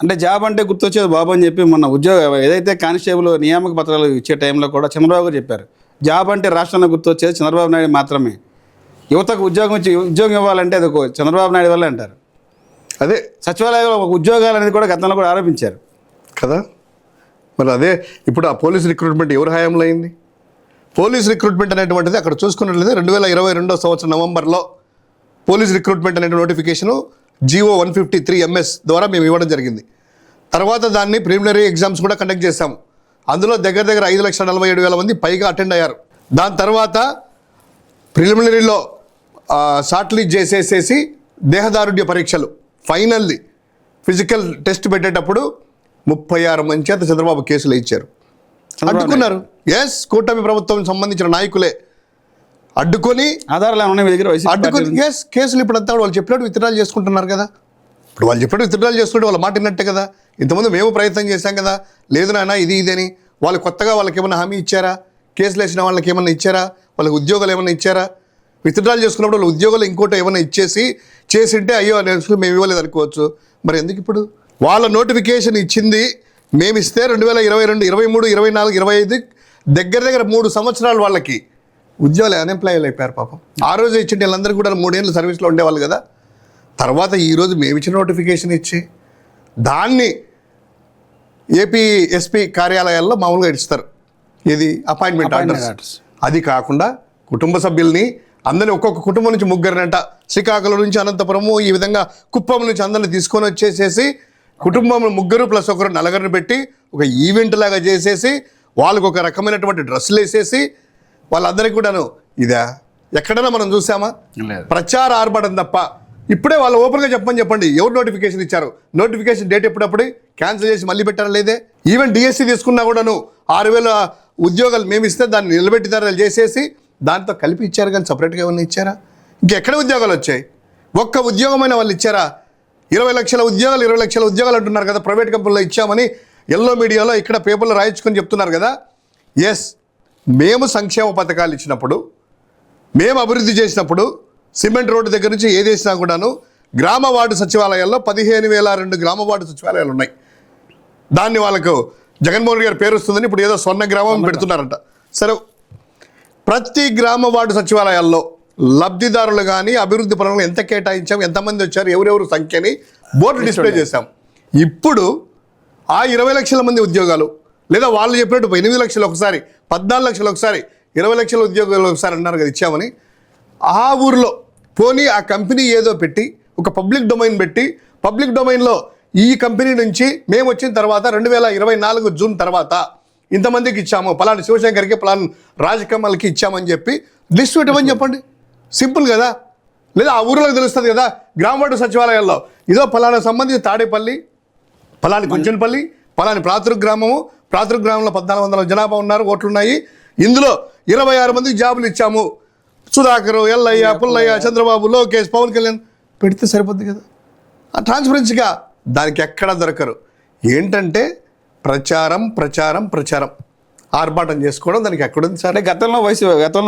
అంటే జాబ్ అంటే గుర్తొచ్చేది బాబు అని చెప్పి మొన్న ఉద్యోగం ఏదైతే కానిస్టేబుల్ నియామక పత్రాలు ఇచ్చే టైంలో కూడా చంద్రబాబు గారు చెప్పారు, జాబ్ అంటే రాష్ట్రంలో గుర్తొచ్చేది చంద్రబాబు నాయుడు మాత్రమే. యువతకు ఉద్యోగం ఇవ్వాలంటే అది చంద్రబాబు నాయుడు వల్లే అంటారు. అదే సచివాలయంలో ఉద్యోగాలు అనేది కూడా గతంలో కూడా ఆరోపించారు కదా. మరి అదే ఇప్పుడు ఆ పోలీస్ రిక్రూట్మెంట్ ఎవరి హయాంలో అయింది? పోలీస్ రిక్రూట్మెంట్ అనేటువంటిది అక్కడ చూసుకున్నట్లయితే 2022 సంవత్సరం నవంబర్లో పోలీస్ రిక్రూట్మెంట్ అనే నోటిఫికేషను GO 153 MS ద్వారా మేము ఇవ్వడం జరిగింది. తర్వాత దాన్ని ప్రిలిమినరీ ఎగ్జామ్స్ కూడా కండక్ట్ చేశాము. అందులో దగ్గర 5,47,000 మంది పైగా అటెండ్ అయ్యారు. దాని తర్వాత ప్రిలిమినరీలో షార్ట్ లిస్ట్ చేసేసేసి దేహదారుఢ్య పరీక్షలు ఫైనల్ది ఫిజికల్ టెస్ట్ పెట్టేటప్పుడు 36 మంది చేత చంద్రబాబు కేసులు ఇచ్చారు, అడ్డుకున్నారు. ఎస్, కూటమి ప్రభుత్వం సంబంధించిన నాయకులే అడ్డుకొని ఆధారాలు అడ్డుకొని ఎస్ కేసులు ఇప్పుడు అంతా వాళ్ళు చెప్పినట్టు విత్డ్రాల్ చేసుకుంటున్నారు కదా. ఇప్పుడు వాళ్ళు చెప్పినట్టు విత్డ్రాల్ చేసుకుంటే వాళ్ళ మాట విన్నట్టే కదా. ఇంతకుముందు మేము ప్రయత్నం చేశాం కదా, లేదు నాన్న ఇది ఇదని. వాళ్ళు కొత్తగా వాళ్ళకి ఏమైనా హామీ ఇచ్చారా? కేసులు వేసిన వాళ్ళకి ఏమన్నా ఇచ్చారా? వాళ్ళకి ఉద్యోగాలు ఏమైనా ఇచ్చారా? విత్డ్రాల్ చేసుకున్నప్పుడు వాళ్ళు ఉద్యోగాలు ఇంకోటి ఏమైనా చేసింటే అయ్యో మేము ఇవ్వలేదు అనుకోవచ్చు. మరి ఎందుకు ఇప్పుడు వాళ్ళ నోటిఫికేషన్ ఇచ్చింది మేము ఇస్తే 2022, 23, 24, 25 దగ్గర 3 సంవత్సరాలు వాళ్ళకి ఉద్యోగాలు అన్ఎంప్లాయబుల్ అయిపోయారు పాపం. ఆ రోజు ఇచ్చింటే వీళ్ళందరూ కూడా 3 ఏళ్ళు సర్వీస్లో ఉండేవాళ్ళు కదా. తర్వాత ఈరోజు మేము ఇచ్చిన నోటిఫికేషన్ ఇచ్చి దాన్ని ఏపీ SP కార్యాలయాల్లో మామూలుగా ఇస్తారు, ఇది అపాయింట్మెంట్ ఆర్డర్స్. అది కాకుండా కుటుంబ సభ్యుల్ని అందరినీ ఒక్కొక్క కుటుంబం నుంచి 3 శ్రీకాకుళం నుంచి అనంతపురము ఈ విధంగా కుప్పం నుంచి అందరిని తీసుకొని వచ్చేసేసి కుటుంబంలో 3 ప్లస్ 1 4 పెట్టి ఒక ఈవెంట్ లాగా చేసేసి వాళ్ళకు ఒక రకమైనటువంటి డ్రెస్సులు వేసేసి వాళ్ళందరికీ కూడాను ఇదా ఎక్కడైనా మనం చూసామా? ప్రచార ఆర్భాటం తప్ప. ఇప్పుడే వాళ్ళు ఓపెన్గా చెప్పండి ఎవరు నోటిఫికేషన్ ఇచ్చారు, నోటిఫికేషన్ డేట్ ఎప్పుడప్పుడు క్యాన్సిల్ చేసి మళ్ళీ పెట్టారా లేదే. ఈవెన్ DSC తీసుకున్నా కూడాను 6,000 ఉద్యోగాలు మేము ఇస్తే దాన్ని నిలబెట్టిదారులు చేసేసి దాంతో కలిపి ఇచ్చారు, కానీ సపరేట్గా ఏమన్నా ఇచ్చారా? ఇంకెక్కడ ఉద్యోగాలు వచ్చాయి? ఒక్క ఉద్యోగమైన వాళ్ళు ఇచ్చారా? 20 లక్షల ఉద్యోగాలు అంటున్నారు కదా, ప్రైవేట్ కంపెనీలో ఇచ్చామని ఎల్లో మీడియాలో ఇక్కడ పేపర్లో రాయించుకొని చెప్తున్నారు కదా. ఎస్, మేము సంక్షేమ పథకాలు ఇచ్చినప్పుడు, మేము అభివృద్ధి చేసినప్పుడు సిమెంట్ రోడ్డు దగ్గర నుంచి ఏది వేసినా కూడాను గ్రామ వార్డు సచివాలయాల్లో 15,002 గ్రామ వార్డు సచివాలయాలు ఉన్నాయి. దాన్ని వాళ్ళకు జగన్మోహన్ గారి పేరు వస్తుందని ఇప్పుడు ఏదో స్వర్ణ గ్రామం పెడుతున్నారంట. సరే, ప్రతి గ్రామ వార్డు సచివాలయాల్లో లబ్ధిదారులు కానీ అభివృద్ధి పనులు ఎంత కేటాయించాం, ఎంతమంది వచ్చారు, ఎవరెవరు సంఖ్యని బోర్డు డిస్ప్లే చేశాం. ఇప్పుడు ఆ 20 లక్షల మంది ఉద్యోగాలు లేదా వాళ్ళు చెప్పినట్టు 8 లక్షలు ఒకసారి, 14 లక్షలు ఒకసారి, 20 లక్షల ఉద్యోగాలు ఒకసారి అన్నారు కదా ఇచ్చామని. ఆ ఊరిలో పోనీ ఆ కంపెనీ ఏదో పెట్టి ఒక పబ్లిక్ డొమైన్ పెట్టి పబ్లిక్ డొమైన్లో ఈ కంపెనీ నుంచి మేము వచ్చిన తర్వాత 2024 జూన్ తర్వాత ఇంతమందికి ఇచ్చాము, పలానా శివశంకర్కి పలానా రాజకమల్కి ఇచ్చామని చెప్పి లిస్ట్ పెట్టమని చెప్పండి. సింపుల్ కదా. లేదా ఆ ఊరిలోకి తెలుస్తుంది కదా, గ్రామ వార్డు సచివాలయాల్లో ఇదో పలానా సంబంధించి తాడేపల్లి, పలాని కొంచెంపల్లి, పలాని ప్రాతృ గ్రామము, ప్రాతృ గ్రామంలో 1,400 జనాభా ఉన్నారు, ఓట్లున్నాయి, ఇందులో 26 మందికి జాబులు ఇచ్చాము, సుధాకర్, ఎల్లయ్య, పుల్లయ్య, చంద్రబాబు, లోకేష్, పవన్ కళ్యాణ్ పెడితే సరిపోద్ది కదా. ఆ ట్రాన్స్పరెన్సీగా దానికి ఎక్కడ దొరకరు. ఏంటంటే ప్రచారం ఆర్భాటం చేసుకోవడం దానికి ఎక్కడుంది సార్? గతంలో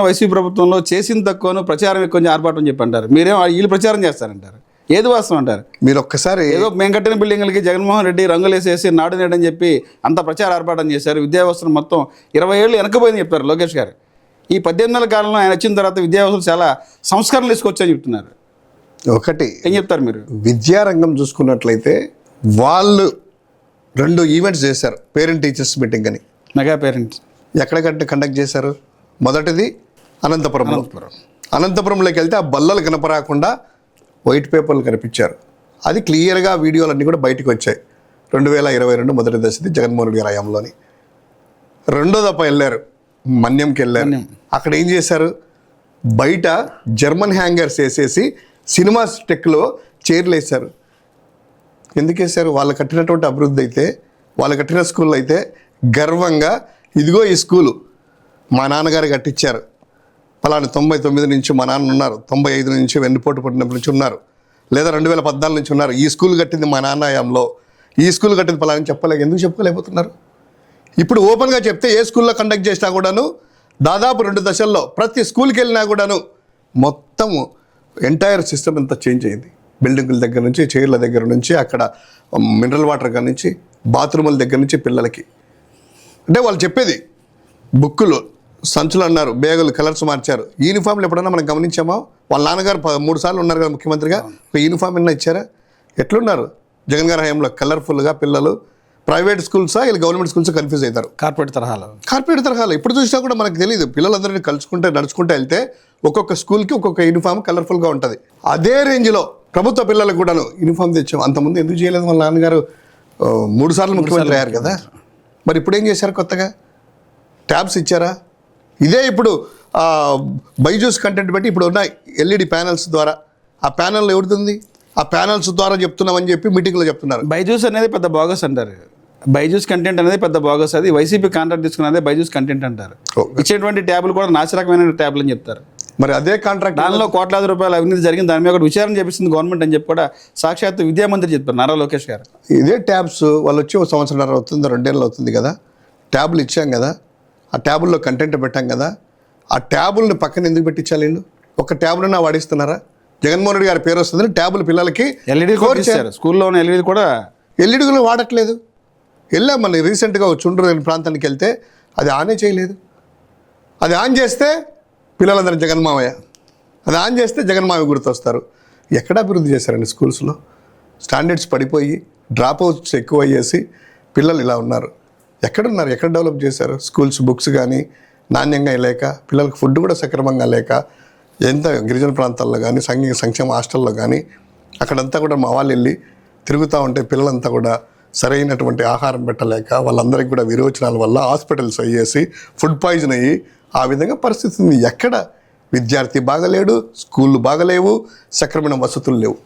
వైసీపీ ప్రభుత్వంలో చేసిన తక్కువను ప్రచారం ఎక్కువ ఆర్భాటం చెప్పి అంటారు. మీరేమో వీళ్ళు ప్రచారం చేస్తారంటారు. ఏది వాస్తవం అంటారు? మీరు ఒక్కసారి ఏదో మేము కట్టిన బిల్డింగ్లకి జగన్మోహన్ రెడ్డి రంగులు వేసేసి నాడు నేడని చెప్పి అంత ప్రచార ఆర్భాటం చేశారు. విద్యా వ్యవస్థను మొత్తం 20 ఏళ్ళు వెనకపోయింది చెప్పారు లోకేష్ గారు. ఈ 18 నెలల కాలంలో ఆయన వచ్చిన తర్వాత విద్యా వ్యవస్థ చాలా సంస్కరణలు తీసుకొచ్చని చెప్తున్నారు. ఒకటి ఏం చెప్తారు మీరు? విద్యారంగం చూసుకున్నట్లయితే వాళ్ళు 2 ఈవెంట్స్ చేశారు, పేరెంట్ టీచర్స్ మీటింగ్ అని. మెగా పేరెంట్స్ ఎక్కడ కండక్ట్ చేశారు? మొదటిది అనంతపురంలోకి వెళ్తే ఆ బల్లలు కనపరాకుండా వైట్ పేపర్లు కనిపించారు. అది క్లియర్గా వీడియోలన్నీ కూడా బయటకు వచ్చాయి. 2022 మొదటి దశది జగన్మోహన్ రెడ్డి హయాంలోని. రెండో దఫా వెళ్ళారు, మన్యంకి వెళ్ళారు. అక్కడ ఏం చేశారు? బయట జర్మన్ హ్యాంగర్స్ వేసేసి సినిమా టెక్లో చైర్లు వేశారు. ఎందుకు వేశారు? వాళ్ళు కట్టినటువంటి అభివృద్ధి అయితే, వాళ్ళు కట్టిన స్కూల్ అయితే గర్వంగా ఇదిగో ఈ స్కూలు మా నాన్నగారు కట్టించారు, పలానా 99 నుంచి మా నాన్న ఉన్నారు, 95 నుంచి వెన్నుపోటు పుట్టినప్పటి నుంచి ఉన్నారు, లేదా 2014 నుంచి ఉన్నారు, ఈ స్కూల్ కట్టింది మా నాన్న హయాంలో, ఈ స్కూల్ కట్టింది పలానా ఎందుకు చెప్పుకోలేకపోతున్నారు? ఇప్పుడు ఓపెన్గా చెప్తే ఏ స్కూల్లో కండక్ట్ చేసినా కూడాను దాదాపు 2 దశల్లో ప్రతి స్కూల్కి వెళ్ళినా కూడాను మొత్తం ఎంటైర్ సిస్టమ్ అంతా చేంజ్ అయింది. బిల్డింగుల దగ్గర నుంచి, చైర్ల దగ్గర నుంచి, అక్కడ మినరల్ వాటర్ దగ్గర నుంచి, బాత్రూముల దగ్గర నుంచి పిల్లలకి. అంటే వాళ్ళు చెప్పేది బుక్కులు, సంచులు అన్నారు, బ్యాగులు కలర్స్ మార్చారు. యూనిఫామ్లు ఎప్పుడన్నా మనం గమనించామా? వాళ్ళ నాన్నగారు 3 సార్లు ఉన్నారు కదా ముఖ్యమంత్రిగా, ఒక యూనిఫామ్ ఏమన్నా ఇచ్చారా? ఎట్లున్నారు జగన్ గారి హయాంలో కలర్ఫుల్గా పిల్లలు? ప్రైవేట్ స్కూల్సా వీళ్ళు గవర్నమెంట్ స్కూల్స్ కన్ఫ్యూజ్ అవుతారు. కార్పొరేట్ తరహాలో ఇప్పుడు చూసినా కూడా మనకు తెలియదు. పిల్లలందరినీ కలుసుకుంటే నడుచుకుంటే వెళ్తే ఒక్కొక్క స్కూల్కి ఒక్కొక్క యూనిఫామ్ కలర్ఫుల్గా ఉంటుంది. అదే రేంజ్లో ప్రభుత్వ పిల్లలకు కూడాను యూనిఫామ్ తెచ్చాం. అంతకుముందు ఎందుకు చేయలేదు? వాళ్ళ నాన్నగారు 3 సార్లు ముఖ్యమంత్రి అయ్యారు కదా. మరి ఇప్పుడు ఏం చేశారు? కొత్తగా ట్యాబ్స్ ఇచ్చారా? ఇదే ఇప్పుడు బైజూస్ కంటెంట్ పెట్టి ఇప్పుడు ఉన్న ఎల్ఈడి ప్యానల్స్ ద్వారా, ఆ ప్యానల్ ఎవరిది? ఆ ప్యానల్స్ ద్వారా చెప్తున్నామని చెప్పి మీటింగ్లో చెప్తున్నారు. బైజూస్ అనేది పెద్ద బోగస్ అంటారు. బైజూస్ కంటెంట్ అనేది పెద్ద బోగస్. అది వైసీపీ కాంట్రాక్ట్ తీసుకున్నదే బైజూస్ కంటెంట్ అంటారు. ఇచ్చేటువంటి ట్యాబ్లు కూడా నాసిరకమైన ట్యాబ్లు అని చెప్తారు. మరి అదే కాంట్రాక్ట్, దానిలో కోట్లాది రూపాయల అవినీతి జరిగింది, దాని మీద ఒకటి విచారణ చేపిస్తుంది గవర్నమెంట్ అని చెప్పి కూడా సాక్షాత్ విద్యామంత్రి చెప్పారు నారా లోకేష్ గారు. ఇదే ట్యాబ్స్ వాళ్ళు వచ్చి 1 సంవత్సరం అవుతుంది, 2 ఏళ్ళు అవుతుంది కదా. ట్యాబ్లు ఇచ్చాం కదా, ఆ ట్యాబుల్లో కంటెంట్ పెట్టాం కదా. ఆ ట్యాబుల్ని పక్కన ఎందుకు పెట్టించాలి వీళ్ళు? ఒక ట్యాబ్లన్నా వాడిస్తున్నారా? జగన్మోహన్ రెడ్డి గారి పేరు వస్తుందని ట్యాబులు పిల్లలకి ఎల్ఈడి స్కూల్లో ఉన్న ఎల్ఈడి కూడా ఎల్ఈడిలో వాడట్లేదు. వెళ్ళాం మళ్ళీ రీసెంట్గా చుండ్రు ప్రాంతానికి వెళ్తే అది ఆనే చేయలేదు. అది ఆన్ చేస్తే పిల్లలందరూ జగన్మావయ్య, అది ఆన్ చేస్తే జగన్మావయ్య గుర్తొస్తారు. ఎక్కడ అభివృద్ధి చేశారండి స్కూల్స్లో? స్టాండర్డ్స్ పడిపోయి డ్రాప్ అవుట్స్ ఎక్కువ అయ్యేసి పిల్లలు ఇలా ఉన్నారు. ఎక్కడున్నారు? ఎక్కడ డెవలప్ చేశారు? స్కూల్స్ బుక్స్ కానీ నాణ్యంగా లేక, పిల్లలకు ఫుడ్ కూడా సక్రమంగా లేక, ఎంత గిరిజన ప్రాంతాల్లో కానీ సంక్షేమ హాస్టల్లో కానీ అక్కడంతా కూడా మా వాళ్ళు వెళ్ళి తిరుగుతూ ఉంటే పిల్లలంతా కూడా సరైనటువంటి ఆహారం పెట్టలేక, వాళ్ళందరికీ కూడా విరోచనాల వల్ల హాస్పిటల్స్ అయ్యేసి ఫుడ్ పాయిజన్ అయ్యి ఆ విధంగా పరిస్థితి ఉంది. ఎక్కడ విద్యార్థి బాగలేడు, స్కూళ్ళు బాగలేవు, సక్రమైన వసతులు లేవు.